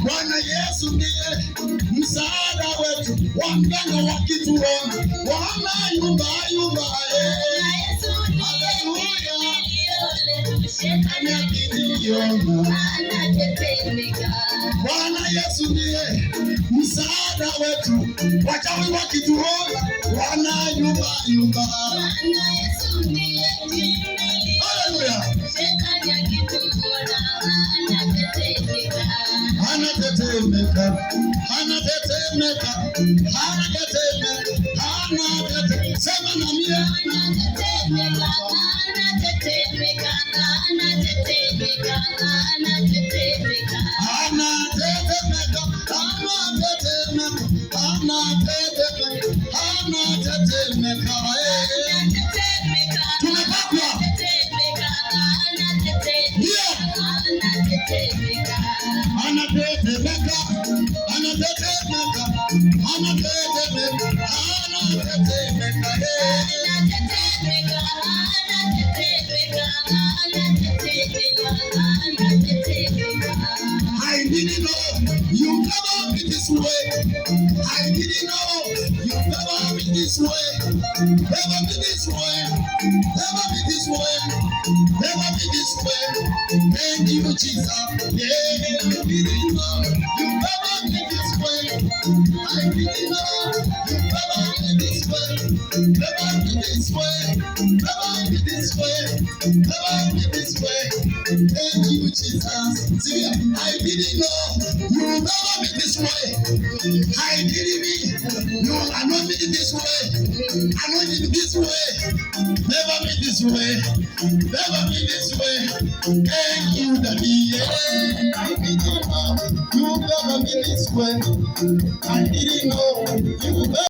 Bwana Yesu ndiye msaada wetu, waganga wakituona wanayumba yumba. Bwana Yesu ndiye msaada wetu, wachawi wakituona wanayumba yumba. Haleluya. Anatetemeka, anatetemeka, anatetemeka, anatetemeka. Sema na mimi. Anatetemeka, anatetemeka, anatetemeka, anatetemeka. Anatetemeka, anatetemeka, anatetemeka, anatetemeka. Tumepakwa. Anatetemeka, anatetemeka, anatetemeka, anatetemeka. I didn't know you never be this way. I didn't know you never be this way. Never be this way. Never be this way. Never be this way. Thank you, Jesus. Yeah, I didn't know you never be this way. I didn't know you never be this way. Never be this way. Never be this way. Never be this way. Thank you, Jesus. See, I didn't know you will never be this way. I didn't mean you are not be this way. I know you this way. Never be this way. Never be this way. Thank you, Daddy. I didn't know you will never be this way. I didn't know you will never